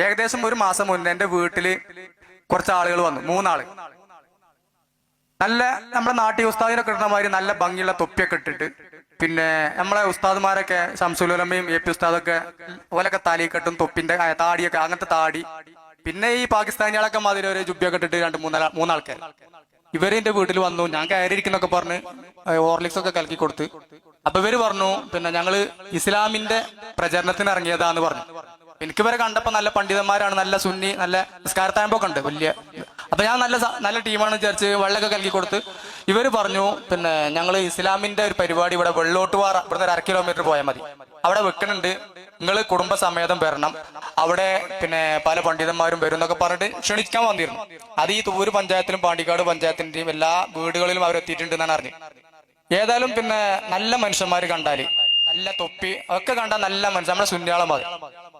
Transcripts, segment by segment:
ഏകദേശം ഒരു മാസം മുന്നേ എൻ്റെ വീട്ടില് കുറച്ച് ആളുകൾ വന്നു, 3 ആള്. നല്ല നമ്മുടെ നാട്ടിൽ ഉസ്താദിനൊക്കെ ഇടുന്ന മാതിരി നല്ല ഭംഗിയുള്ള തൊപ്പിയൊക്കെ ഇട്ടിട്ട്, പിന്നെ നമ്മളെ ഉസ്താദ്മാരൊക്കെ ശംസുലുലമയും AP ഉസ്താദൊക്കെ ഓലൊക്കെ തലയിക്കെട്ടും, തൊപ്പിന്റെ താടിയൊക്കെ അങ്ങനത്തെ താടി, പിന്നെ ഈ പാകിസ്ഥാനികളൊക്കെ മാതിരി ഒരു ജുബ്ബയൊക്കെ ഇട്ടിട്ട് 2-3 ആൾക്കാർ. ഇവര് എന്റെ വീട്ടിൽ വന്നു. ഞാൻ കയറിയിരിക്കുന്നൊക്കെ പറഞ്ഞ് ഹോർലിക്സ് ഒക്കെ കലക്കി കൊടുത്ത്. അപ്പൊ ഇവര് പറഞ്ഞു, പിന്നെ ഞങ്ങള് ഇസ്ലാമിന്റെ പ്രചരണത്തിന് ഇറങ്ങിയതാന്ന് പറഞ്ഞു. എനിക്ക് ഇവരെ കണ്ടപ്പോ നല്ല പണ്ഡിതന്മാരാണ്, നല്ല സുന്നി, നല്ല നിസ്കാരത്തായമ്പൊക്കെ ഉണ്ട് വലിയ. അപ്പൊ ഞാൻ നല്ല ടീമാണ് വിചാരിച്ച് വെള്ളമൊക്കെ കലക്കി കൊടുത്ത്. ഇവര് പറഞ്ഞു, പിന്നെ ഞങ്ങൾ ഇസ്ലാമിന്റെ ഒരു പരിപാടി ഇവിടെ വെള്ളോട്ടുപാറ, ഇവിടുന്ന് 1/2 കിലോമീറ്റർ പോയാൽ മതി, അവിടെ വെക്കണുണ്ട്, നിങ്ങൾ കുടുംബസമേതം വരണം, അവിടെ പിന്നെ പല പണ്ഡിതന്മാരും വരും എന്നൊക്കെ പറഞ്ഞിട്ട് ക്ഷണിക്കാൻ വന്നിരുന്നു. അത് ഈ തൂര് പഞ്ചായത്തിലും പാണ്ടിക്കാട് പഞ്ചായത്തിന്റെയും എല്ലാ വീടുകളിലും അവരെത്തിയിട്ടുണ്ട് എന്നാണ് അറിഞ്ഞു. ഏതായാലും പിന്നെ നല്ല മനുഷ്യന്മാര് കണ്ടാല്, നല്ല തൊപ്പി ഒക്കെ കണ്ടാൽ നല്ല മനുഷ്യൻ, നമ്മുടെ സുന്യാളെ മതി.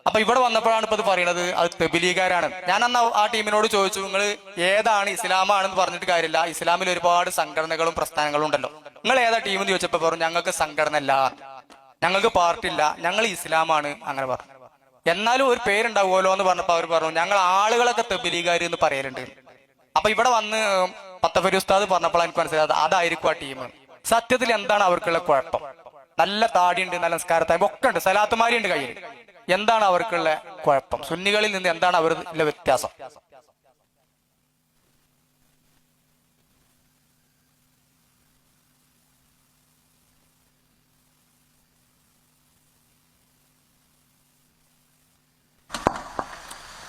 അപ്പൊ ഇവിടെ വന്നപ്പോഴാണ് ഇപ്പൊ ഇത് പറയണത് അത് തെബിലീഗാരാണ്. ഞാൻ അന്ന് ആ ടീമിനോട് ചോദിച്ചു, നിങ്ങൾ ഏതാണ്, ഇസ്ലാമാണെന്ന് പറഞ്ഞിട്ട് കാര്യമില്ല, ഇസ്ലാമിൽ ഒരുപാട് സംഘടനകളും പ്രസ്ഥാനങ്ങളും ഉണ്ടല്ലോ, നിങ്ങൾ ഏതാ ടീം എന്ന് ചോദിച്ചപ്പോ പറഞ്ഞു ഞങ്ങൾക്ക് സംഘടന ഇല്ല, ഞങ്ങൾക്ക് പാർട്ടില്ല, ഞങ്ങൾ ഇസ്ലാമാണ് അങ്ങനെ പറഞ്ഞു. എന്നാലും ഒരു പേരുണ്ടാവുമല്ലോ എന്ന് പറഞ്ഞപ്പോ അവർ പറഞ്ഞു ഞങ്ങൾ ആളുകളൊക്കെ തെബിലീഗാര് എന്ന് പറയലുണ്ട്. അപ്പൊ ഇവിടെ വന്ന് പത്തഫരി ഉസ്താദ് പറഞ്ഞപ്പോൾ എനിക്ക് മനസ്സിലായത് അതായിരിക്കും ആ ടീം. സത്യത്തിൽ എന്താണ് അവർക്കുള്ള കുഴപ്പം? നല്ല താടിയുണ്ട്, നല്ല നിസ്കാരത്തായ്മ ഒക്കെ ഉണ്ട്, സലാത്തുമാരി ഉണ്ട് കയ്യിൽ. എന്താണ് അവർക്കുള്ള കുഴപ്പം? സുന്നികളിൽ നിന്ന് എന്താണ് അവരുടെ വ്യത്യാസം?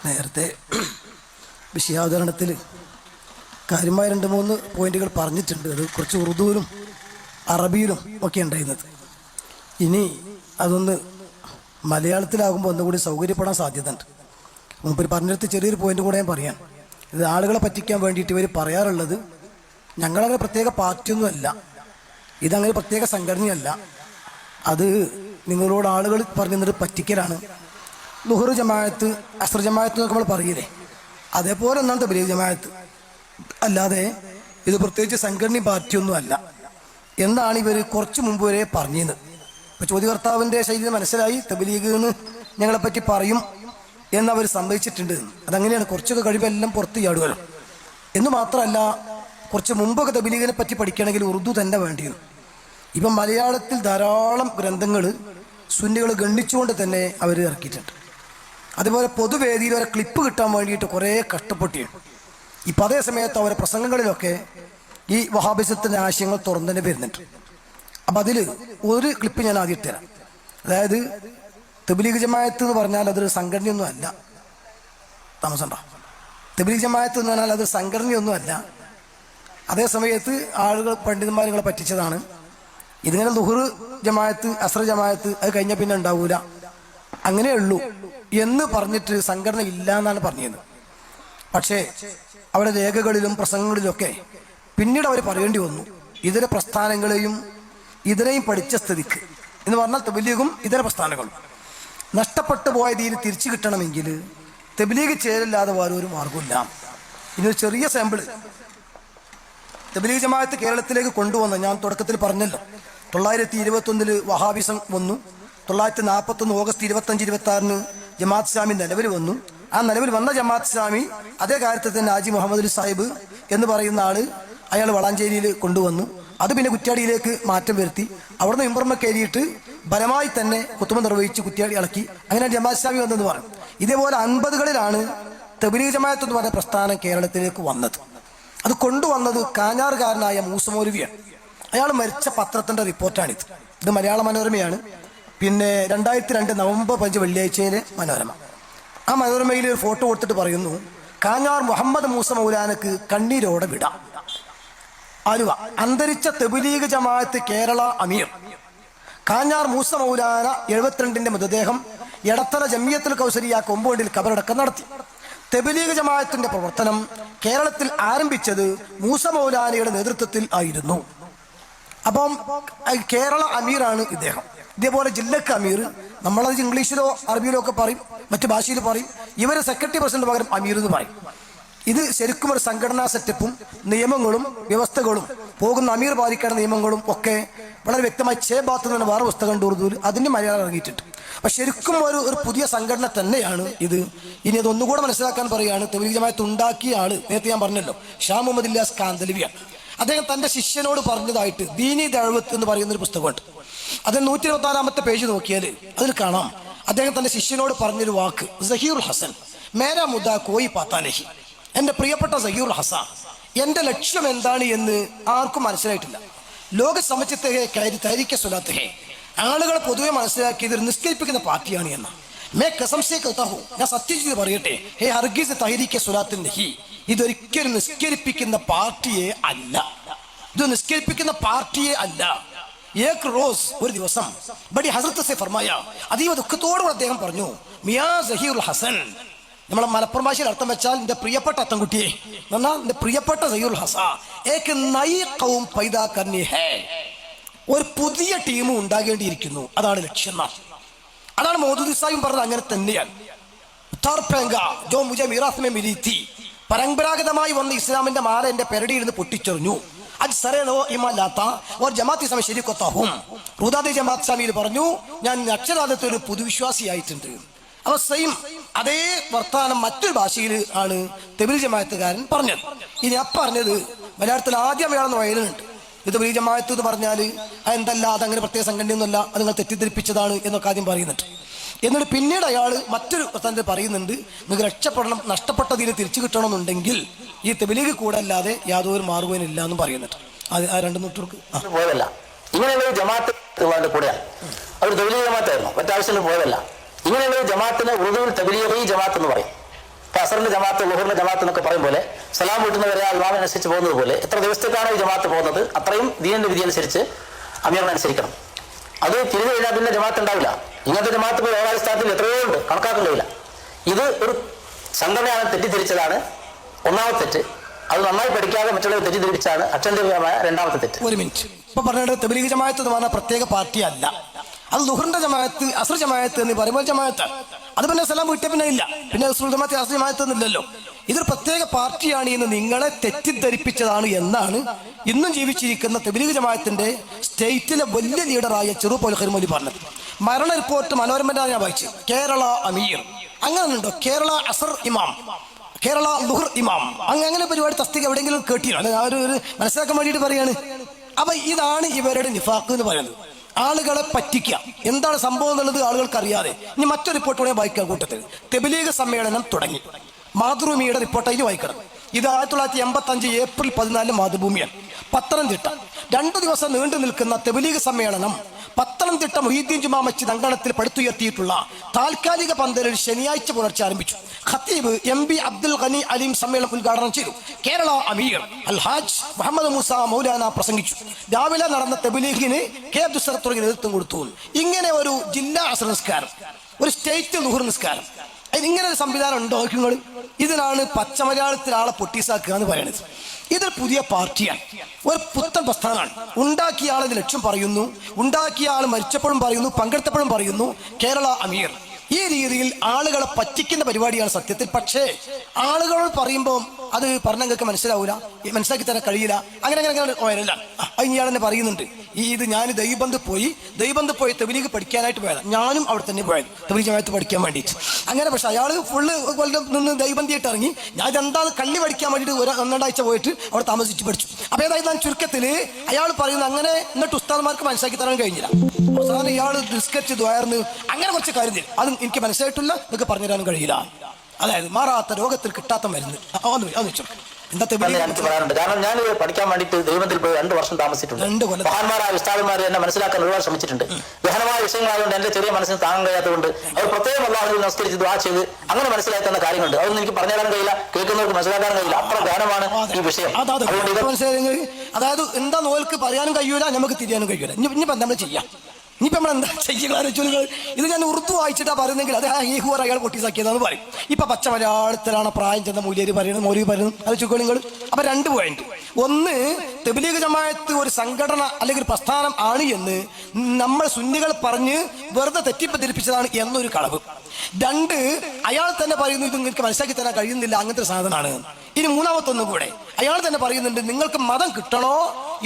നേരത്തെ വിഷയാവതരണത്തിൽ കാര്യമായ 2-3 പോയിന്റുകൾ പറഞ്ഞിട്ടുണ്ട്. അത് കുറച്ച് ഉറുദുവിലും അറബിയിലും ഒക്കെ ഉണ്ടായിരുന്നത്. ഇനി അതൊന്ന് മലയാളത്തിലാകുമ്പോൾ ഒന്നുകൂടി സൗകര്യപ്പെടാൻ സാധ്യതയുണ്ട്. മുമ്പ് പറഞ്ഞിടത്ത് ചെറിയൊരു പോയിന്റ് കൂടെ ഞാൻ പറയാം. ഇത് ആളുകളെ പറ്റിക്കാൻ വേണ്ടിയിട്ട് ഇവർ പറയാറുള്ളത് ഞങ്ങളങ്ങനെ പ്രത്യേക പാർട്ടിയൊന്നുമല്ല, ഇതങ്ങനെ പ്രത്യേക സംഘടനയല്ല, അത് നിങ്ങളോട് ആളുകൾ പറഞ്ഞിരുന്നത് പറ്റിക്കലാണ്. ലുഹർ ജമാഅത്ത്, അസ്ർ ജമാഅത്ത് എന്നൊക്കെ നമ്മൾ പറയില്ലേ, അതേപോലെ ഒന്നാണ് തബ്ലീഗ് ജമാഅത്ത്. അല്ലാതെ ഇത് പ്രത്യേകിച്ച് സംഘടനയും പാർട്ടിയൊന്നും അല്ല എന്നാണ് ഇവർ കുറച്ച് മുമ്പ് വരെ പറഞ്ഞത്. ഇപ്പൊ ചോദ്യകർത്താവിന്റെ ശൈലി മനസ്സിലായി, തബ്ലീഗ് എന്ന് ഞങ്ങളെപ്പറ്റി പറയും എന്നവർ സമ്മതിച്ചിട്ടുണ്ട്. അതങ്ങനെയാണ്, കുറച്ചൊക്കെ കഴിയുമ്പോൾ എല്ലാം പുറത്ത് ചാടുമല്ലോ. എന്ന് മാത്രമല്ല, കുറച്ച് മുമ്പൊക്കെ തബ്ലീഗിനെ പറ്റി പഠിക്കണമെങ്കിൽ ഉറുദു തന്നെ വേണ്ടിയിരുന്നു. ഇപ്പം മലയാളത്തിൽ ധാരാളം ഗ്രന്ഥങ്ങൾ സുന്നികൾ ഗണ്ണിച്ചുകൊണ്ട് തന്നെ അവർ ഇറക്കിയിട്ടുണ്ട്. അതുപോലെ പൊതുവേദിയിൽ വരെ ക്ലിപ്പ് കിട്ടാൻ വേണ്ടിയിട്ട് കുറേ കഷ്ടപ്പെട്ടിട്ടുണ്ട്. ഇപ്പം അതേ സമയത്ത് അവരുടെ പ്രസംഗങ്ങളിലൊക്കെ ഈ വഹാബിസത്തിൻ്റെ ആശയങ്ങൾ തുറന്നു തന്നെ വരുന്നുണ്ട്. അപ്പം അതിൽ ഒരു ക്ലിപ്പ് ഞാൻ ആദ്യം ഇട്ടുതരാം. അതായത് തബ്ലീഗ് ജമാഅത്ത് എന്ന് പറഞ്ഞാൽ അതൊരു സംഘടനയൊന്നും അല്ല. താമസമുണ്ടോ? തബ്ലീഗ് ജമാഅത്ത് എന്ന് പറഞ്ഞാൽ അത് സംഘടനയൊന്നും അല്ല. അതേ സമയത്ത് ആളുകൾ പണ്ഡിതന്മാർ നിങ്ങളെ പറ്റിച്ചതാണ്. ഇതിങ്ങനെ ലുഹർ ജമാഅത്ത്, അസ്ർ ജമാഅത്ത് അത് കഴിഞ്ഞാൽ പിന്നെ ഉണ്ടാവൂല, അങ്ങനെയുള്ളൂ എന്ന് പറഞ്ഞിട്ട് സംഘടന ഇല്ല എന്നാണ് പറഞ്ഞത്. പക്ഷേ അവരുടെ രേഖകളിലും പ്രസംഗങ്ങളിലൊക്കെ പിന്നീട് അവർ പറയേണ്ടി വന്നു, ഇതര പ്രസ്ഥാനങ്ങളെയും ഇതിനെയും പഠിച്ച സ്ഥിതിക്ക് എന്ന് പറഞ്ഞാൽ തബ്ലീഗും ഇതര പ്രസ്ഥാനങ്ങളും നഷ്ടപ്പെട്ടു പോയ തീരെ തിരിച്ചു കിട്ടണമെങ്കിൽ തബ്ലീഗ് ചേരില്ലാതെ വേറെ ഒരു മാർഗമില്ല. ഇനി ചെറിയ സാമ്പിള് തബ്ലീഗ് ജമാഅത്ത് കേരളത്തിലേക്ക് കൊണ്ടുവന്ന ഞാൻ തുടക്കത്തിൽ പറഞ്ഞല്ലോ, 921 വഹാബിസം വന്നു. 941 ഓഗസ്റ്റ് 25-26 ജമാഅത്ത് ഇസ്ലാമി നിലവിൽ വന്നു. ആ നിലവിൽ വന്ന ജമാഅത്ത് ഇസ്ലാമി അതേ കാര്യത്തിൽ തന്നെ ഹാജി മുഹമ്മദ് അലി സാഹിബ് എന്ന് പറയുന്ന ആള് അയാൾ വളാഞ്ചേരിയിൽ കൊണ്ടുവന്നു. അത് പിന്നെ കുറ്റ്യാടിയിലേക്ക് മാറ്റം വരുത്തി. അവിടുന്ന് ഇമ്പർമ കയറിയിട്ട് ബലമായി തന്നെ കുത്തുമ നിർവഹിച്ച് കുറ്റ്യാടി ഇളക്കി. അങ്ങനെ ജമാഅത്ത് ഇസ്ലാമി വന്നെന്ന് പറയും. ഇതേപോലെ 50കളിലാണ് തബ്ലീഗ് ജമാഅത്ത് എന്ന് പറഞ്ഞ പ്രസ്ഥാനം കേരളത്തിലേക്ക് വന്നത്. അത് കൊണ്ടുവന്നത് കാഞ്ഞാറുകാരനായ മൂസ മൗലവിയാണ്. അയാൾ മരിച്ച പത്രത്തിന്റെ റിപ്പോർട്ടാണിത്. ഇത് മലയാള മനോരമയാണ്. പിന്നെ 2002 നവംബർ 5 വെള്ളിയാഴ്ചയിലെ മനോരമ. ആ മനോരമയിൽ ഒരു ഫോട്ടോ കൊടുത്തിട്ട് പറയുന്നു, കാഞ്ഞാർ മുഹമ്മദ് മൂസ മൗലാനക്ക് കണ്ണീരോടെ വിടാം. ആലുവ അന്തരിച്ച തബ്ലീഗ് ജമാഅത്ത് കേരള അമീർ കാഞ്ഞാർ മൂസ മൗലാന 72ന്റെ മൃതദേഹം എടത്തല ജമിയത്തുൽ കൗസരിയ കൊമ്പോണ്ടിൽ കബറടക്കം നടത്തി. തബ്ലീഗ് ജമാഅത്തിന്റെ പ്രവർത്തനം കേരളത്തിൽ ആരംഭിച്ചത് മൂസ മൗലാനയുടെ നേതൃത്വത്തിൽ ആയിരുന്നു. അപ്പം കേരള അമീറാണ് ഇദ്ദേഹം. ഇതേപോലെ ജില്ലക്ക് അമീർ, നമ്മളത് ഇംഗ്ലീഷിലോ അറബിയിലോ ഒക്കെ പറയും, മറ്റു ഭാഷയിൽ പറയും. ഇവര് സെക്രട്ടറി പ്രസിഡന്റ് പകരം അമീർ എന്ന് പറയും. ഇത് ശരിക്കും ഒരു സംഘടനാ സെറ്റപ്പും നിയമങ്ങളും വ്യവസ്ഥകളും പോകുന്ന അമീർ പാലിക്കേണ്ട നിയമങ്ങളും ഒക്കെ വളരെ വ്യക്തമായി ചേബാത്ത് എന്ന് വേറെ പുസ്തകം ഉണ്ട് ഉറുദുവിൽ, അതിന് മലയാളം ഇറങ്ങിയിട്ടുണ്ട്. അപ്പൊ ശരിക്കും ഒരു പുതിയ സംഘടന തന്നെയാണ് ഇത്. ഇനി അതൊന്നുകൂടെ മനസ്സിലാക്കാൻ പറയുകയാണ്, തബ്ലീഗ് ജമാഅത്ത് ഉണ്ടാക്കിയ ആള് നേരത്തെ ഞാൻ പറഞ്ഞല്ലോ, ഷാ മുഹമ്മദ് ഇല്യാസ് കാന്തലവിയാണ്. അദ്ദേഹം തന്റെ ശിഷ്യനോട് പറഞ്ഞതായിട്ട് ദീനി ദഅവത്ത് എന്ന് പറയുന്ന ഒരു പുസ്തകമുണ്ട്. അതിൽ 124-ാമത്തെ പേജ് നോക്കിയാൽ അതിൽ കാണാം അദ്ദേഹം തന്റെ ശിഷ്യനോട് പറഞ്ഞൊരു വാക്ക്, സഹീറുൽ ഹസൻ മേരാ മുദ്ദ കോയി പാത്താനഹി, എന്റെ പ്രിയപ്പെട്ട സഹീറുൽ ഹസൻ, എന്റെ ലക്ഷ്യം എന്താണ് എന്ന് ആർക്കും മനസ്സിലായിട്ടില്ല. ലോക സമചിത്തെ തഹരീക്കെ സ്വലാത്ത് ഹേ, ആളുകളെ പൊതുവെ മനസ്സിലാക്കിയത് ഒരു നിസ്കരിപ്പിക്കുന്ന പാർട്ടിയാണ് എന്ന. മേ കസംസേ കഹതാ ഹൂം, ഞാൻ സത്യം ചെയ്ത് പറയട്ടെ, ഹേ ഹർഗീസ് തഹരീക്കെ സ്വലാത്ത് നഹി, ഇതൊരിക്കലും നിസ്കരിപ്പിക്കുന്ന പാർട്ടിയെ അല്ല, ഇത് നിസ്കരിപ്പിക്കുന്ന പാർട്ടിയെ അല്ല. ഏക് റോസ്, ഒരു ദിവസം ബഡി ഹസ്രത്ത് സെ ഫർമായ, അതീവ ദുഃഖത്തോടുകൂടി അദ്ദേഹം പറഞ്ഞു, മിയാ സഹീറുൽ ഹസൻ, നമ്മളെ മലപ്പുറം ഭാഷയിൽ അർത്ഥം വെച്ചാൽ എന്റെ പ്രിയപ്പെട്ട അത്തൻകുട്ടിയെ എന്നാൽ എന്റെ പ്രിയപ്പെട്ട സഹീറുൽ ഹസ, ഏക് നയി ഖൗം പൈദാ കർനി ഹേ, ഒരു പുതിയ ടീം ഉണ്ടാകേണ്ടിയിരിക്കുന്നു, അതാണ് ലക്ഷ്യം. അതാണ് മൗദൂദി സാഹിബ് പറഞ്ഞത്. അങ്ങനെ തന്നെയാണ്. പരമ്പരാഗതമായി വന്ന ഇസ്ലാമിന്റെ മാല എന്റെ പെരടിയിരുന്ന് പൊട്ടിച്ചെറിഞ്ഞു. ജമാഅത്ത് സ്വാമിയിൽ പറഞ്ഞു, ഞാൻ അക്ഷരാർത്ഥത്തിൽ ഒരു പൊതുവിശ്വാസിയായിട്ടുണ്ട്. അപ്പൊ സെയിം അതേ വർത്താനം മറ്റൊരു ഭാഷയിൽ ആണ് തബ്ലീഗ് ജമാഅത്തുകാരൻ പറഞ്ഞത്. ഇനി പറഞ്ഞത് മലയാളത്തിൽ ആദ്യം അയാളെന്ന് വയലുണ്ട്. ഇത് തബ്ലീഗ് ജമാഅത്ത് എന്ന് പറഞ്ഞാൽ അതെന്തല്ല, അതങ്ങനെ പ്രത്യേക സംഘടനയൊന്നുമല്ല, അത് നിങ്ങൾ തെറ്റിദ്ധരിപ്പിച്ചതാണ് എന്നൊക്കെ ആദ്യം പറയുന്നുണ്ട്. എന്നിട്ട് പിന്നീട് അയാൾ മറ്റൊരു പ്രസ്ഥാനത്തിൽ പറയുന്നുണ്ട്, നിങ്ങൾക്ക് രക്ഷപ്പെടണം, നഷ്ടപ്പെട്ടതിന് തിരിച്ചു കിട്ടണമെന്നുണ്ടെങ്കിൽ ഈ തബ്ലീഗ് കൂടെ അല്ലാതെ യാതൊരു മാർഗവും ഇല്ല എന്നും പറയുന്നുണ്ട്. അത് ആ രണ്ടു നൂറ്റർക്ക് പോയതല്ല, ഇങ്ങനെയുള്ള ജമാഅത്ത് കൂടെയാണ്. അവർ തബ്ലീഗ് ജമാഅത്തായിരുന്നു, മറ്റാവശ്യത്തിന് പോയതല്ല. ഇങ്ങനെയുള്ള ജമാഅത്തിന് ഉറുദുവിൽ തബ്ലീഗി ജമാഅത്ത് എന്ന് പറയും. അസറിന്റെ ജമാഅത്ത്, ലുഹറിന്റെ ജമാഅത്ത് എന്നൊക്കെ പറയും പോലെ, സലാം വീട്ടുന്നവരെ ഇമാമിനനുസരിച്ച് പോകുന്നത് പോലെ എത്ര ദിവസത്തേക്കാണ് ഈ ജമാഅത്ത് പോകുന്നത് അത്രയും ദീനിന്റെ വിധി അനുസരിച്ച് അമീറിനനുസരിക്കണം. അത് തിരിഞ്ഞു കഴിഞ്ഞാൽ പിന്നെ ജമാഅത്ത് ഉണ്ടാവില്ല. ഇങ്ങനത്തെ ജമാഅത്ത് ഇപ്പോൾ ഏകാടിസ്ഥാനത്തിൽ എത്രയോ ഉണ്ട്, കണക്കാക്കാൻ കഴിയില്ല. ഇത് ഒരു സംഘടനയാണ് തെറ്റിദ്ധരിച്ചതാണ് ഒന്നാമത്തെ തെറ്റ്. അത് നന്നായി പഠിക്കാതെ മറ്റുള്ളവർ തെറ്റിദ്ധരിച്ചാണ് അക്ഷന്തവ്യമായ രണ്ടാമത്തെ തെറ്റ്. ഒരു മിനിറ്റ്, ഇപ്പൊ പറഞ്ഞത് തബ്ലീഗ് ജമാഅത്ത് എന്ന് പറഞ്ഞാൽ പ്രത്യേക പാർട്ടി അല്ല. അത് ലുഹറിന്റെ ജമാഅത്ത്, അസ്ർ ജമാഅത്ത് എന്ന് പറയുമ്പോൾ ജമാഅത്താണ്. അത് പിന്നെ സലാം വീട്ടിൽ പിന്നെ ഇല്ല, പിന്നെ ജമാഅത്ത് അസ്ർ ജമാഅത്ത് എന്നില്ലല്ലോ. ഇതൊരു പ്രത്യേക പാർട്ടിയാണ് എന്ന് നിങ്ങളെ തെറ്റിദ്ധരിപ്പിച്ചതാണ് എന്നാണ് ഇന്നും ജീവിച്ചിരിക്കുന്ന തബ്ലീഗ് ജമാഅത്തിന്റെ സ്റ്റേറ്റിലെ വലിയ ലീഡറായ ചെറുപോൽ ഖൈർമലി പറഞ്ഞത്. മരണ റിപ്പോർട്ട് മനോരമയിലാണ് ഞാൻ വായിച്ചത്. കേരള അമീർ അങ്ങനെ ഉണ്ടോ, കേരള അസർ ഇമാം, കേരള ലുഹർ ഇമാം, അങ്ങനെ പരിപാടി തസ്തിക എവിടെയെങ്കിലും കേട്ടിയോ? അല്ലെ ആ ഒരു മനസ്സിലാക്കാൻ വേണ്ടിയിട്ട് പറയാണ്. അപ്പൊ ഇതാണ് ഇവരുടെ നിഫാഖ് എന്ന് പറയുന്നത്. ആളുകളെ പറ്റിക്കുക, എന്താണ് സംഭവം എന്നുള്ളത് ആളുകൾക്ക് അറിയാതെ. ഇനി മറ്റൊരു റിപ്പോർട്ട് കൂടെ വായിക്കാം കൂട്ടത്തിൽ. തബ്ലീഗ് സമ്മേളനം തുടങ്ങി, മാതൃഭൂമിയുടെ റിപ്പോർട്ട് അതിൽ വായിക്കണം. ഇത് 1985 ഏപ്രിൽ 14 മാതൃഭൂമിയാണ്, പത്തനംതിട്ട. 2 ദിവസം നീണ്ടു നിൽക്കുന്ന തബ്ലീഗ് സമ്മേളനം പത്തനംതിട്ട മുഹീദ്ദീൻ ജുമാ മസ്ജിദ് അങ്കണത്തിൽ പടുത്തുയർത്തിയിട്ടുള്ള താൽക്കാലിക പന്തലിൽ ശനിയാഴ്ച പുലർച്ചെ ആരംഭിച്ചു. ഖത്തീബ് MB അബ്ദുൽ ഖനി അലീം സമ്മേളനം ഉദ്ഘാടനം ചെയ്തു. കേരള അമീർ അൽഹാജ് മുഹമ്മദ് മൂസ മൗലാന പ്രസംഗിച്ചു. രാവിലെ നടന്ന തബ്ലീഗിന് കെ അബ്ദുൽ സത്തർ നേതൃത്വം കൊടുത്തു. ഇങ്ങനെ ഒരു ജില്ലാ അസ്ർ നിസ്കാരം, ഒരു സ്റ്റേറ്റ് ലുഹർ നിസ്കാരം, ഇങ്ങനെ ഒരു സംവിധാനം ഉണ്ടോ നിങ്ങൾ? ഇതിനാണ് പച്ചമലയാളത്തിൽ ആളെ പൊട്ടീസാക്കുക എന്ന് പറയുന്നത്. ഇതൊരു പുതിയ പാർട്ടിയാണ്, ഒരു പുത്തൻ പ്രസ്ഥാനമാണ്. ഉണ്ടാക്കിയ ആളെ ലക്ഷ്യം പറയുന്നു, ഉണ്ടാക്കിയ ആൾ മരിച്ചപ്പോഴും പറയുന്നു, പങ്കെടുത്തപ്പോഴും പറയുന്നു കേരള അമീർ. ഈ രീതിയിൽ ആളുകളെ പറ്റിക്കുന്ന പരിപാടിയാണ് സത്യത്തിൽ. പക്ഷേ ആളുകളോട് പറയുമ്പോൾ അത് പറഞ്ഞങ്ങൾക്ക് മനസ്സിലാവൂല, മനസ്സിലാക്കി തരാൻ കഴിയില്ല. അങ്ങനെ വരലാണ്. ഇയാൾ തന്നെ പറയുന്നുണ്ട്, ഇത് ഞാൻ ദൈവബന്ധ് പോയി തബ്ലീഗ് പഠിക്കാനായിട്ട് പോയതാണ്. ഞാനും അവിടെ തന്നെ പോയത് തബ്ലീഗ് ജമാഅത്ത് പഠിക്കാൻ വേണ്ടിയിട്ട്. അങ്ങനെ പക്ഷെ അയാൾ ഫുള്ള് നിന്ന് ദൈവബന്ധിയായിട്ട് ഇറങ്ങി. ഞാൻ ഇതെന്താണ് കള്ളി പഠിക്കാൻ വേണ്ടിയിട്ട് 1-2 ആഴ്ച പോയിട്ട് അവിടെ താമസിച്ച് പഠിച്ചു. അപ്പൊ ഏതായാലും ഞാൻ ചുരുക്കത്തിൽ അയാൾ പറയുന്നത് അങ്ങനെ. എന്നിട്ട് ഉസ്താദ്മാർക്ക് മനസ്സിലാക്കി തരാൻ കഴിഞ്ഞില്ല. അവസാനം ഇയാൾ ബിസ്ക്കറ്റ് ദ്വാർന്ന് അങ്ങനെ കുറച്ച് കാര്യം അത് എനിക്ക് മനസ്സിലായിട്ടില്ല, നിങ്ങൾക്ക് പറഞ്ഞു തരാനും കഴിയില്ല. അതായത് മാറാത്ത രോഗത്തിൽ കിട്ടാത്ത മരുന്ന് എനിക്ക് പറയാറുണ്ട്. കാരണം ഞാൻ പഠിക്കാൻ വേണ്ടിയിട്ട് ദൈവത്തിൽ പോയി 2 വർഷം താമസിച്ചിട്ടുണ്ട്. മഹാന്മാരായ ഉസ്താദന്മാർ എന്നെ മനസ്സിലാക്കാൻ ഒരുപാട് ശ്രമിച്ചിട്ടുണ്ട്. ഗഹനമായ വിഷയങ്ങളായതുകൊണ്ട് എന്റെ ചെറിയ മനസ്സിന് താങ്ങാൻ കഴിയാത്തതുകൊണ്ട് അവർ പ്രത്യേകം അല്ലാഹുവിൽ നമസ്കരിച്ച് ദുആ ചെയ്ത് അങ്ങനെ മനസ്സിലാക്കി തന്ന കാര്യങ്ങളുണ്ട്. അതൊന്നും എനിക്ക് പറഞ്ഞു തരാൻ കഴിയില്ല, കേൾക്കുന്നവർക്ക് മനസ്സിലാക്കാൻ കഴിയില്ല. അത്ര ഗഹനമാണ് ഈ വിഷയം. അതായത് എന്താ നോൽക്ക് പറയാനും കഴിയൂല, നമുക്ക് തിരിയാനും കഴിയൂല. ഇനിയിപ്പോ നമ്മൾ ചെയ്യാം. ഇനിയിപ്പോൾ നമ്മൾ എന്താ ചെയ്യുക? ഇത് ഞാൻ ഉറുദു വായിച്ചിട്ടാ പറയുന്നെങ്കിൽ അത് ഹീഹുവർ അയാൾ പൊട്ടിസാക്കിയതാന്ന് പറയും. ഇപ്പൊ പച്ച മലയാളത്തിലാണ് പ്രായം ചെന്ന മൂല്യര് പറയുന്നത്, മൗലവി പറയുന്നത്. അത് ചുക്കോളിങ്ങൾ. അപ്പൊ 2 പോയിന്റ്. ഒന്ന്, തബ്ലീഗ് ജമാഅത്ത് ഒരു സംഘടന അല്ലെങ്കിൽ ഒരു പ്രസ്ഥാനം ആണ് എന്ന് നമ്മൾ സുന്നികൾ പറഞ്ഞ് വെറുതെ തെറ്റിപ്പതിരിപ്പിച്ചതാണ് എന്നൊരു കളവ്. 2, അയാൾ തന്നെ പറയുന്നു ഇത് നിങ്ങൾക്ക് മനസ്സിലാക്കി തരാൻ കഴിയുന്നില്ല, അങ്ങനത്തെ സാധനമാണ്. ഇനി മൂന്നാമത്തൊന്നും കൂടെ അയാൾ തന്നെ പറയുന്നുണ്ട്, നിങ്ങൾക്ക് മതം കിട്ടണോ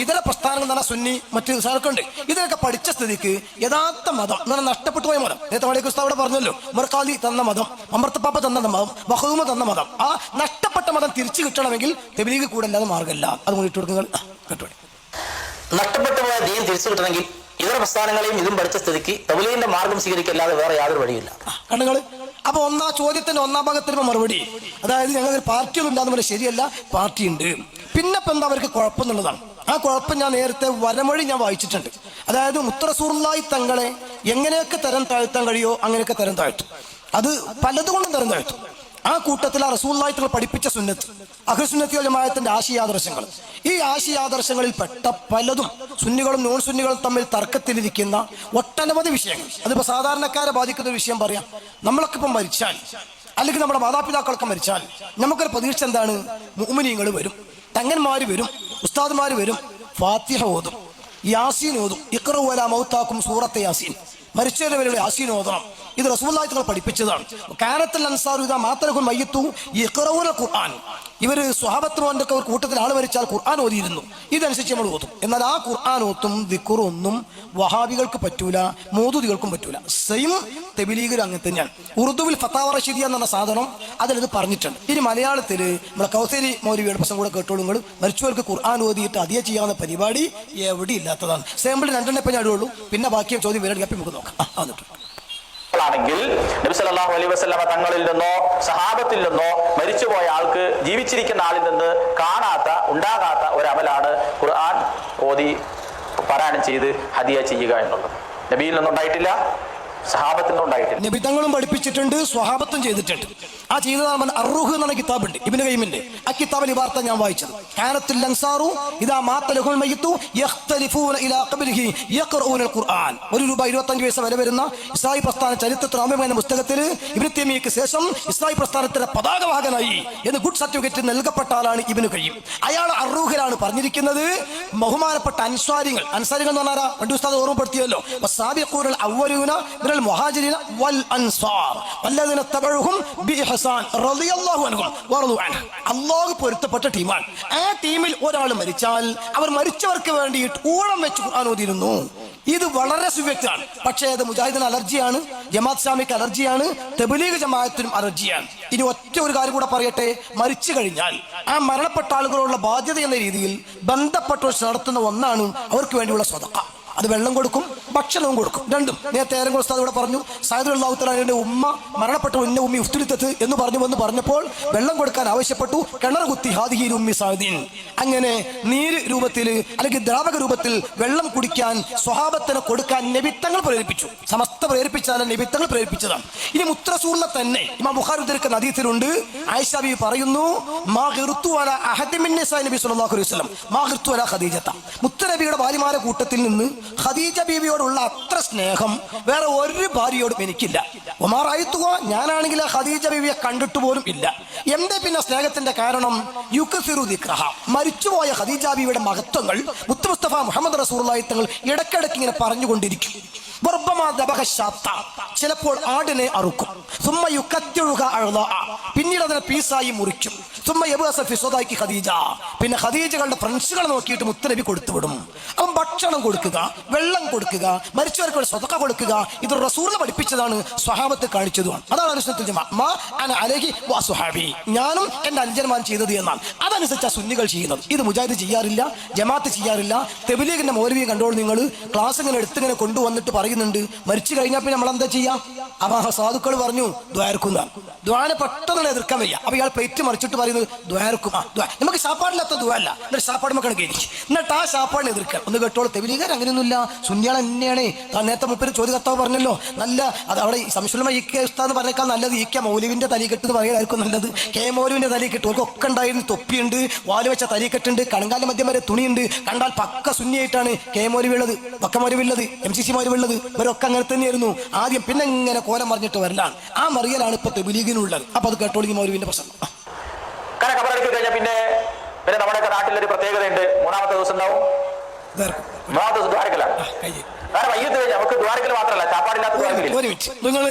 ഇതര പ്രസ്ഥാനങ്ങൾ എന്ന് പറഞ്ഞാൽ സുന്നി മറ്റ് സാധനമൊക്കെ ഇതിനൊക്കെ പഠിച്ച സ്ഥിതിക്ക് യഥാർത്ഥ മതം എന്ന് പറഞ്ഞാൽ നഷ്ടപ്പെട്ടു പോയ മതം, നേരത്തെ വലിയ ഉസ്താദ് അവിടെ പറഞ്ഞല്ലോ, മർക്കാലി തന്ന മതം, അമർത്തപ്പാപ്പ തന്ന മതം, വഹൂമ തന്ന മതം, ആ നഷ്ടപ്പെട്ട മതം തിരിച്ചു കിട്ടണമെങ്കിൽ തെബലീഗ് കൂടെ അല്ലാതെ മാർഗ്ഗമില്ല. അതുകൊണ്ട് ഇട്ട് കൊടുക്കുക കേട്ടോ. നഷ്ടപ്പെട്ടു പോയ ദീൻ തിരിച്ചു കിട്ടണമെങ്കിൽ ഇതര പ്രസ്ഥാനങ്ങളെയും ഇതും പഠിച്ച സ്ഥിതിക്ക് തബ്ലീഗിന്റെ മാർഗം സ്വീകരിക്കല്ലാതെ വേറെ യാതൊരു വഴിയില്ല. കണ്ണുകള് അപ്പൊ ചോദ്യത്തിന്റെ ഒന്നാം ഭാഗത്തിന് മറുപടി, അതായത് ഞങ്ങൾക്ക് പാർട്ടിയൊന്നും ഇല്ലാന്ന് പറഞ്ഞാൽ ശരിയല്ല, പാർട്ടി ഉണ്ട്. പിന്നെ ഇപ്പൊ എന്താ അവർക്ക് കുഴപ്പമെന്നുള്ളതാണ്. ആ കുഴപ്പം ഞാൻ നേരത്തെ വരമൊഴി ഞാൻ വായിച്ചിട്ടുണ്ട്. അതായത് മുത്തറസൂലുള്ളാഹി തങ്ങളെ എങ്ങനെയൊക്കെ തരം താഴ്ത്താൻ കഴിയോ അങ്ങനെയൊക്കെ തരം താഴ്ത്തും. അത് പലതുകൊണ്ടും തരം താഴ്ത്തും. ആ കൂട്ടത്തിൽ ആ റസൂലുള്ളാഹി തങ്ങൾ പഠിപ്പിച്ച സുന്നത്ത്, അഹ്ലുസുന്നത്തി വൽ ജമാഅത്തിന്റെ ആശയാദർശങ്ങൾ, ഈ ആശയാദർശങ്ങളിൽ പെട്ട പലതും സുന്നികളും നോൺ സുന്നികളും തമ്മിൽ തർക്കത്തിലിരിക്കുന്ന ഒട്ടനവധി വിഷയങ്ങൾ. അതിപ്പോ സാധാരണക്കാരെ ബാധിക്കുന്ന ഒരു വിഷയം പറയാം. നമ്മളൊക്കെ ഇപ്പം മരിച്ചാൽ, അല്ലെങ്കിൽ നമ്മുടെ മാതാപിതാക്കളൊക്കെ മരിച്ചാൽ നമുക്കൊരു പ്രതീക്ഷ എന്താണ്? മുഅ്മിനീങ്ങൾ വരും, തങ്ങന്മാര് വരും, ഉസ്താദ്മാര് വരും, ഫാത്തിഹ ഓതും, യാസീൻ ഓതും, ഇഖ്റഉ അലാ മൗതാക്കും സൂറത്തെ യാസീൻ, മരിച്ചവരുടെ പേരുള്ള യാസീൻ ഓതണം. ഇത് റസൂലുള്ളാഹി തങ്ങൾ പഠിപ്പിച്ചതാണ്. കാനത്തുൽ അൻസാറു ഇദാ മാതലഹുൽ മയ്യിത്തു യഖറഊന ഖുർആൻ. ഇവർ സ്വഹാബത്തുമാരുടെ ഒരു കൂട്ടത്തിൽ ആൾ മരിച്ചാൽ ഖുർആൻ ഓതിയിരുന്നു. ഇതനുസരിച്ച് നമ്മൾ ഓതും. എന്നാൽ ആ ഖുർആൻ ഓത്തും ദിക്റും ഒന്നും വഹാബികൾക്ക് പറ്റൂല, മൗദൂദികൾക്കും പറ്റൂല. സെയിം തെബലീഗിൽ അങ്ങനെ തന്നെയാണ്. ഉറുദുവിൽ ഫത്താവ റഷീദിയ എന്ന സാധനം അതിലത് പറഞ്ഞിട്ടുണ്ട്. ഇനി മലയാളത്തിൽ നമ്മളെ കൗസരി മൗലവിയുടെ പ്രസംഗം കൂടെ കേട്ടോളൂ. നിങ്ങൾ മരിച്ചവർക്ക് ഖുർആൻ ഓതിയിട്ട് അതേ ചെയ്യാവുന്ന പരിപാടി എവിടെ ഇല്ലാത്തതാണ്. സാമ്പിൾ രണ്ടെണ്ണം ഇപ്പം ഞാൻ ഇടുള്ളൂ, പിന്നെ ബാക്കിയും ചോദ്യം വരെ നമുക്ക് നോക്കാം. വന്നിട്ട് ാണെങ്കിൽ നബി സല്ലല്ലാഹു അലൈഹി വസല്ലമ തങ്ങളിൽ നിന്നോ സഹാബത്തിൽ നിന്നോ മരിച്ചുപോയ ആൾക്ക് ജീവിച്ചിരിക്കുന്ന ആളിൽ നിന്ന് ഉണ്ടാകാത്ത ഒരു അമലാണ് ഖുർആൻ ഓതി പാരായണം ചെയ്ത് ഹദിയ ചെയ്യുക എന്നുള്ളത്. നബിയിൽ നിന്നുണ്ടായിട്ടില്ല, സഹാബത്തിൽ നിന്നുണ്ടായിട്ടില്ല. നബി തങ്ങളും പഠിപ്പിച്ചിട്ടുണ്ട്, സ്വഹാബത്തും ചെയ്തിട്ടുണ്ട്. ആ ചെയ്തതാണ് അർറുഹ് എന്ന കിതാബുണ്ട് ഇബ്നു ഖയ്യിമിന്റെ. ആ കിതാബിൽ ഈ വാർത്ത ഞാൻ വായിച്ചത്. കാനത്തുൽ അൻസാറു ഇദാ മാതലഹുൽ മയ്യിത്തു യഖ്തലിഫൂന ഇലാ ഖബ്രിഹി യഖറഊനൽ ഖുർആൻ. ₹1.25 വില വരുന്ന ഇസ്ലാഹി പ്രസ്ഥാന ചരിത്രത്തിൽ എന്ന പുസ്തകത്തിൽ ഇബ്നു തൈമിയ്യക്ക് ശേഷം ഇസ്ലാഹി പ്രസ്ഥാനത്തിന്റെ പതാകവാഹകനായി എന്ന് ഗുഡ് സർട്ടിഫിക്കറ്റ് നൽകപ്പെട്ട ആളാണ് ഇബ്നു ഖയ്യിം. അയാൾ അർറുഹിലാണ് പറഞ്ഞിരിക്കുന്നത്, ബഹുമാനപ്പെട്ട അൻസാരികൾ എന്ന് പറഞ്ഞാൽ രണ്ടു ഉസ്താദ് ഓർമ്മപ്പെടുത്തിയല്ലോ, വസാബിഖൂനൽ അവ്വലൂന മിനൽ മുഹാജിരീന വൽ അൻസാർ വല്ലദീന തബഉഹും ബിഇഹ്സാൻ റളിയല്ലാഹു അൻഹും വറളു അൻഹു. അല്ലാഹു പൊരുത്തപ്പെട്ട ടീമാണ്. ആ ടീമിൽ ഒരാൾ മരിച്ചാൽ അവർ മരിച്ചവർക്ക് വേണ്ടിയിട്ട് ഊഴം വെച്ച് ഖുർആൻ ഓതിയിരുന്നു. ഇത് വളരെ സുവ്യക്തമാണ്. പക്ഷേ അത് മുജാഹിദിന് അലർജിയാണ്, ജമാഅത്ത് ഇസ്ലാമിക്ക് അലർജിയാണ്, തബ്ലീഗ് ജമാഅത്തിനും അലർജിയാണ്. ഇനി ഒറ്റ ഒരു കാര്യം കൂടെ പറയട്ടെ. മരിച്ചു കഴിഞ്ഞാൽ ആ മരണപ്പെട്ട ആളുകളുള്ള ബാധ്യത എന്ന രീതിയിൽ ബന്ധപ്പെട്ടവർ നടത്തുന്ന ഒന്നാണ് അവർക്ക് വേണ്ടിയുള്ള സ്വതക്ക. അത് വെള്ളം കൊടുക്കും, ഭക്ഷണവും കൊടുക്കും, രണ്ടും. നേരത്തെ ഏറെ ഉസ്താദ് ഇവിടെ പറഞ്ഞു, സയ്യിദ് അല്ലാഹു തആലയുടെ ഉമ്മ മരണപ്പെട്ടു, ഇന്ന ഉമ്മി ഉഫ്തുലിത്തത്ത് എന്ന് പറഞ്ഞപ്പോൾ വെള്ളം കൊടുക്കാൻ ആവശ്യപ്പെട്ടു. കിണർ കുത്തി ഹാദിഹി ഉമ്മി സഅദീൻ. അങ്ങനെ നീര് രൂപത്തിൽ അല്ലെങ്കിൽ ദ്രാവക രൂപത്തിൽ വെള്ളം കുടിക്കാൻ സ്വഹാബത്തിനെ കൊടുക്കാൻ നബിത്തങ്ങൾ പ്രേരിപ്പിച്ചു. സമസ്ത പ്രേരിപ്പിച്ചാലും നബിത്തങ്ങൾ പ്രേരിപ്പിച്ചതാണ്. ഇനി മുത്തറസൂലിനെ തന്നെ ഇമാം ബുഖാരി ഉദ്ധരിക്കുന്ന ഹദീസിലുണ്ട്, ആയിഷ ബീവി പറയുന്നു, മാ ഖിർതു അലാ അഹദി മിൻ നിസാഇ നബി സല്ലല്ലാഹു അലൈഹി വസല്ലം മാ ഖിർതു അലാ ഖദീജത. മുത്തനബിയുടെ ഭാര്യമാരുടെ കൂട്ടത്തിൽ നിന്ന് ഖദീജ ബീവിയോടുള്ള അത്ര സ്നേഹം വേറെ ഒരു ഭാര്യയോടും എനിക്കില്ല. ഒമാർ ആയിത്തുക, ഞാനാണെങ്കിൽ ഖദീജ ബീവിയെ കണ്ടിട്ട് പോലും ഇല്ല. എന്റെ പിന്നെ സ്നേഹത്തിന്റെ കാരണം യുക്സിറു ദിക്റഹ, മരിച്ചുപോയ ഖദീജ ബീവിയുടെ മഹത്വങ്ങൾ മുത്ത് മുസ്തഫ മുഹമ്മദ് റസൂലുള്ളാഹി തങ്ങൾ ഇടയ്ക്കിടയ്ക്ക് ഇങ്ങനെ പറഞ്ഞുകൊണ്ടിരിക്കും. ചിലപ്പോൾ ആടിനെ അറുക്കും, പിന്നീട് അതിനെ പീസായി മുറിക്കും. പിന്നെ ഖദീജകളുടെ ഫ്രണ്ട്സുകളെ നോക്കിയിട്ട് മുത്തനബി കൊടുത്തുവിടും. അവൻ ഭക്ഷണം കൊടുക്കുക, വെള്ളം കൊടുക്കുക, മരിച്ചവർക്ക് സ്വതക്ക കൊടുക്കുക. ഇത് റസൂലിനെ പഠിപ്പിച്ചതാണ്, സ്വഹാബത്ത് കാണിച്ചതുമാണ്. അതാണ് അനുസരിച്ച് ഞാനും എന്റെ അനുജന്മാൻ ചെയ്തത് എന്നാൽ അതനുസരിച്ച് സുന്നികൾ ചെയ്യുന്നത്. ഇത് മുജാഹിദ് ചെയ്യാറില്ല, ജമാഅത്ത് ചെയ്യാറില്ല. തബ്ലീഗിന്റെ മൗലവിയെ കണ്ടോളൂ നിങ്ങൾ. ക്ലാസ് ഇങ്ങനെ എടുത്തിങ്ങനെ കൊണ്ടുവന്നിട്ട് പറയുന്നുണ്ട്, മരിച്ചു കഴിഞ്ഞാൽ പിന്നെ നമ്മൾ എന്താ ചെയ്യാം? അപ്പൊ സാധുക്കൾ പറഞ്ഞു ദ്വാരക്കുന്ന ദ്വാനെ പെട്ടെന്ന് എതിർക്കാൻ വയ്യ. അപ്പൊ ഇയാൾ പ്ലേറ്റ് മറിച്ചിട്ട് പറയുന്നത് ദ്വാരക്കും. നമുക്ക് സാപ്പാടില്ലാത്ത ദ്വാരല്ല, എന്നിട്ട് സാപ്പാട് മക്കളെ കയറി, എന്നിട്ട് ആ സാപ്പാടിനെ എതിർക്കാൻ. ഒന്ന് കേട്ടോളൂ, തെബലീഗർ അങ്ങനെയൊന്നുമില്ല, സുന്നിയാൾ തന്നെയാണ്. നേരത്തെ മുപ്പര് ചോദ്യകർത്താവ് പറഞ്ഞല്ലോ, നല്ല അത് അവിടെ സംശുലമ ഈ കെ ഉസ്താദ് പറഞ്ഞേക്കാൾ നല്ലത് ഈ കെ മൗലവിന്റെ തലീക്കെട്ട് എന്ന് പറയാനായിരിക്കും നല്ലത്. കെ മൗലവിന്റെ തലീക്കെട്ട് ഒക്കെ ഉണ്ടായിരുന്നു. തൊപ്പിയുണ്ട്, വാല് വെച്ച തലീക്കെട്ടുണ്ട്, കണങ്കാലിന്റെ മധ്യം വരെ തുണിയുണ്ട്. കണ്ടാൽ പക്ക സുന്നിയായിട്ടാണ് കെ മൗലവി ഉള്ളത്, പക്ക മൗലവി ഉള്ളത്, MCC മൗലവി ഉള്ളത്. ഇവരൊക്കെ അങ്ങനെ തന്നെയായിരുന്നു ആദ്യം. പിന്നെ ഇങ്ങനെ കോലം പറഞ്ഞിട്ട് വരലാണ്. ആ മറിയലാണ് ഇപ്പൊ തെബലീഗിനുള്ളത്. അപ്പൊ അത് കേട്ടോളി മൗലവിന്റെ പ്രശ്നം. കാരണം കബറടക്കി കഴിഞ്ഞാൽ പിന്നെ നമ്മുടെയൊക്കെ നാട്ടിലൊരു പ്രത്യേകതയുണ്ട്. മൂന്നാമത്തെ ദിവസം ഉണ്ടാവും, മൂന്നാമത്തെ ദിവസം ദ്വാരക്കലാണ്. കാരണം വൈകിട്ട് കഴിഞ്ഞാൽ നമുക്ക് ദ്വാരക്കൽ മാത്രമല്ല, ചാപ്പാടില്ലാത്ത ഒരു മിനിറ്റ്. നിങ്ങൾ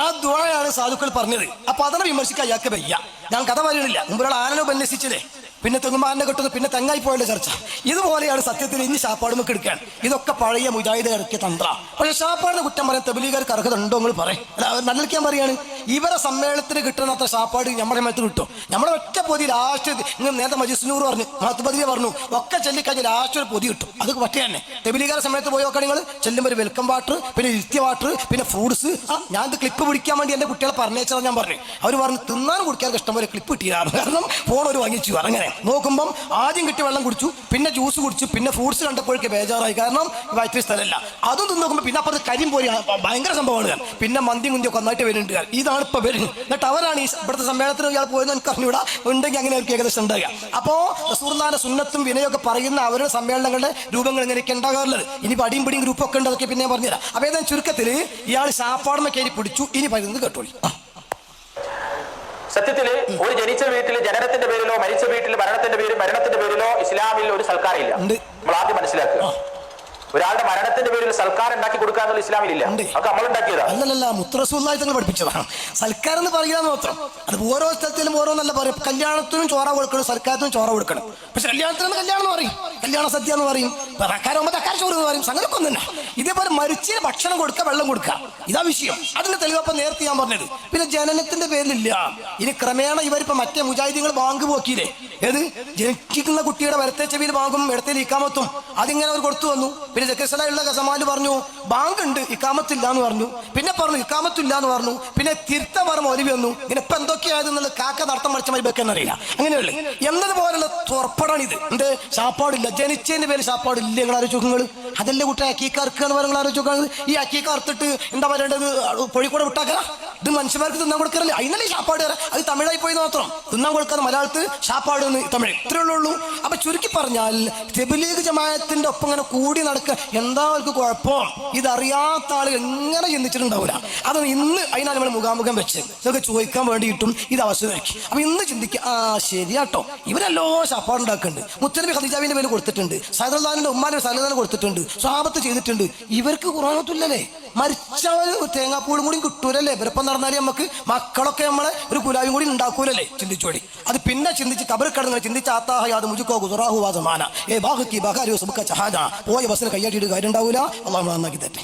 ആ ദ്വായാണ് സാധുക്കൾ പറഞ്ഞത്. അപ്പൊ അതിനെ വിമർശിക്കാൻ അയാൾക്ക് വയ്യ. ഞാൻ കഥ പറയണില്ല. മുമ്പൊരാൾ ആനനെ ഉപന്യസിച്ചതേ, പിന്നെ തെങ്ങുമാരനെ കെട്ടുന്നത്, പിന്നെ തെങ്ങായി പോയല്ലോ ചർച്ച. ഇതുപോലെയാണ് സത്യത്തിൽ ഇനി ശാപ്പാടുമൊക്കെ എടുക്കാൻ. ഇതൊക്കെ പഴയ മുജാഹിദ് ഇറക്കിയ തന്ത്ര. പക്ഷെ ശാപ്പാടിന് കുറ്റം പറയാൻ തബ്ലീഗുകാർക്ക് അർഹത ഉണ്ടോ നിങ്ങൾ പറയും. നല്ലക്കാൻ പറയാണ്, ഇവരെ സമ്മേളനത്തിന് കിട്ടുന്ന അത്ര ശാപ്പാട് നമ്മുടെ സമയത്ത് കിട്ടും. നമ്മുടെ ഒറ്റ പൊതി ലാസ്റ്റ് നേരത്തെ മജിസ്നൂർ പറഞ്ഞു, മഹത്തുബദിയെ പറഞ്ഞു, ഒക്കെ ചെല്ലിക്കഴിഞ്ഞ് ലാസ്റ്റ് ഒരു പൊതി കിട്ടും. അത് പറ്റിയ തന്നെ തെബിലികാരുടെ സമയത്ത് പോയി നോക്കാൻ നിങ്ങൾ ചെല്ലുമ്പോൾ ഒരു വെൽക്കം വാട്ടർ, പിന്നെ ഇരുത്തിയ വാട്ടർ, പിന്നെ ഫ്രൂട്ട്സ്. ഞാൻ ഇത് ക്ലിപ്പ് പിടിക്കാൻ വേണ്ടി എൻ്റെ കുട്ടികളെ പറഞ്ഞേച്ചതാണ് ഞാൻ പറഞ്ഞു. അവർ പറഞ്ഞു തിന്നാൻ കുടിക്കാൻ ഇഷ്ടംപോലെ ക്ലിപ്പ് കിട്ടിയാണ്, കാരണം ഫോൺ ഒരു വാങ്ങിച്ചു. അങ്ങനെ നോക്കുമ്പം ആദ്യം കിട്ടിയ വെള്ളം കുടിച്ചു, പിന്നെ ജ്യൂസ് കുടിച്ചു, പിന്നെ ഫ്രൂട്ട്സ് കണ്ടപ്പോഴേക്ക് ബേജാറായി, കാരണം വയറ്റിൽ സ്ഥലമല്ല. അതും തിന്ന് നോക്കുമ്പോൾ പിന്നെ അപ്പുറത്ത് കരിയും പോലെ ഭയങ്കര സംഭവമാണ്. പിന്നെ മന്തി കുന്തിയൊക്കെ ഒന്നായിട്ട് വരുന്നുണ്ട്. ഇതാണ് ഇപ്പൊ വരുന്നത്. എന്നിട്ട് അവരാണ് ഈ ഇവിടുത്തെ സമ്മേളനത്തിന് ഇയാൾ പോയെന്ന് എനിക്ക് അറിഞ്ഞൂടാ, ഉണ്ടെങ്കിൽ അങ്ങനെ അവർക്ക് ഏകദേശം ഉണ്ടാകുക. അപ്പോ റസൂലുള്ളാഹിന്റെ സുന്നത്തും വിനയൊക്കെ പറയുന്ന അവരുടെ സമ്മേളനങ്ങളുടെ രൂപങ്ങൾ ഇങ്ങനെയൊക്കെ ഉണ്ടാകാറുള്ളത്. ഇനി അടിയും പിടിയും ഗ്രൂപ്പൊക്കെ ഉണ്ട്, അതൊക്കെ പിന്നെ പറഞ്ഞുതരാം. അപ്പൊ ഏതായാലും ചുരുക്കത്തിൽ ഇയാൾ ശാപ്പാടുമൊക്കെ കയറി പിടിച്ചു. ഇനി പറയുന്നത് കേട്ടോളി. സത്യത്തില് ഒരു ജനിച്ച വീട്ടിൽ ജനനത്തിന്റെ പേരിലോ മരിച്ച വീട്ടിൽ മരണത്തിന്റെ പേരിലോ ഇസ്ലാമിൽ ഒരു സൽക്കാരമില്ല. നമ്മൾ ആദ്യം മനസ്സിലാക്കുക. ഒരാളുടെ മരണത്തിന്റെ പേരിൽ സൽക്കാരം ഉണ്ടാക്കി കൊടുക്കുക എന്നുള്ള ഇസ്ലാമിലില്ല. അതൊക്കെ നമ്മൾ ഉണ്ടാക്കിയതാ. അല്ലല്ല, മുത്തറസൂലുള്ളാഹി തങ്ങൾ പഠിപ്പിച്ചതാണ് സൽക്കാരം എന്ന് പറയുക മാത്രം. അത് ഓരോ സ്ഥലത്തിലും ഓരോന്നല്ല പറയും. കല്യാണത്തിനും ചോറ കൊടുക്കണം, സൽക്കാരത്തിനും ചോറ കൊടുക്കണം. പക്ഷെ കല്യാണത്തിന് കല്യാണം എന്ന് പറയും, കല്യാണ സദ്യ എന്ന് പറയും, തക്കാരാകുമ്പോൾ തക്കാര ചോറ് എന്ന് പറയും. സംഗതിയൊക്കെ ഒന്നും. ഇതേപോലെ മരിച്ചതിന് ഭക്ഷണം കൊടുക്കുക, വെള്ളം കൊടുക്കുക, ഇതാ വിഷയം. അതിന്റെ തെളിവപ്പം നേരത്തെ ഞാൻ പറഞ്ഞത്. പിന്നെ ജനനത്തിന്റെ പേരിലില്ല. ഇനി ക്രമേണ ഇവരിപ്പോ മറ്റേ മുജാഹിദീങ്ങൾ ബാങ്ക് പോക്കിയില്ലേ, ഏത് ജനിക്കുന്ന കുട്ടിയുടെ വലത്തെ ചെവിയിൽ ബാങ്കും ഇടത്തിൽ ഇക്കാമത്തും അതിങ്ങനെ അവർ കൊടുത്തു വന്നു. പിന്നെ ജക്കസലായുള്ള കസമാല് പറഞ്ഞു ബാങ്ക് ഉണ്ട്, ഇക്കാമത്തില്ല എന്ന് പറഞ്ഞു. പിന്നെ പറഞ്ഞു ഇക്കാമത്തില്ല എന്ന് പറഞ്ഞു. പിന്നെ തിരുത്തം പറഞ്ഞു ഒലിവി വന്നു. ഇങ്ങനെ ഇപ്പൊ എന്തൊക്കെയായതെന്നുള്ള കാക്ക നടത്തം മറിച്ച മതി വെക്കെന്നറിയില്ല. അങ്ങനെയല്ലേ എന്നതുപോലുള്ള തുറപ്പടാണ് ഇത്. എന്ത് ശാപ്പാടില്ല, ജനിച്ചതിന്റെ പേര് ശാപ്പാടില്ല. നിങ്ങൾ ആലോചിക്കുക, അതല്ലേ കുട്ടി അക്കീക്കാർക്ക് എന്ന് പറയുന്നത് ആലോചിക്കുന്നത്. ഈ അക്കീക്കാർത്തിട്ട് എന്താ പറയേണ്ടത്, കോഴിക്കോട് വിട്ടാക്കല. ഇത് മനുഷ്യന്മാർക്ക് തിന്നാൻ കൊടുക്കാറില്ല, അതിനല്ലേ ശാപ്പാട്. അത് തമിഴായി പോയി മാത്രം. തിന്നാൻ കൊടുക്കാതെ മലയാളത്തിൽ ശാപ്പാട് തമിഴ്, ഇത്രയേ ഉള്ളൂ. അപ്പൊ ചുരുക്കി പറഞ്ഞാൽ തബ്ലീഗ് ജമാഅത്തിന്റെ ഒപ്പം ഇങ്ങനെ കൂടി നടക്കുക. എന്താ അവർക്ക് കുഴപ്പം? ഇതറിയാത്ത ആളുകൾ എങ്ങനെ ചിന്തിച്ചിട്ടുണ്ടാവില്ല. അത് ഇന്ന് അതിനാണ് നമ്മൾ മുഖാമുഖം വെച്ച് ഇതൊക്കെ ചോദിക്കാൻ വേണ്ടിയിട്ടും ഇത് അവസരമാക്കി. അപ്പൊ ഇന്ന് ചിന്തിക്കുക, ശരിയാട്ടോ, ഇവരെല്ലോ ശാപ്പാട് ഉണ്ടാക്കുന്നുണ്ട്. മുത്തനബി ഖദീജാവിന്റെ പേര് കൊടുത്തിട്ടുണ്ട്, സൈദുല്ലാഹിന്റെ ഉമ്മാന്റെ സലദാന് കൊടുത്തിട്ടുണ്ട്, സ്വഹാബത്ത് ചെയ്തിട്ടുണ്ട്. ഇവർക്ക് ഖുർആനൊന്നുമില്ലല്ലേ? മരിച്ചവർ തേങ്ങാപ്പൂടും കൂടി കിട്ടൂലല്ലേ? ഇവരപ്പം നടന്നാലും നമുക്ക് മക്കളൊക്കെ നമ്മളെ ഒരു കുലായും കൂടി ഉണ്ടാക്കൂലല്ലേ? ചിന്തിച്ചോടി. അത് പിന്നെ ചിന്തിച്ച് കബറിൽ കിടന്ന് ചിന്തിച്ച് ആത്താഹയാത് മുജുക്കോ ഗുസറാഹു വാസമാന ഏ ബാഹുക്കി ബഹാരിയോ സുബുക്ക ചഹാജ പോയ ബസ്സിന് കയ്യാട്ടിയിട്ട് കാര്യം ഉണ്ടാവൂല. അള്ളാഹു നന്നാക്കി തട്ടെ.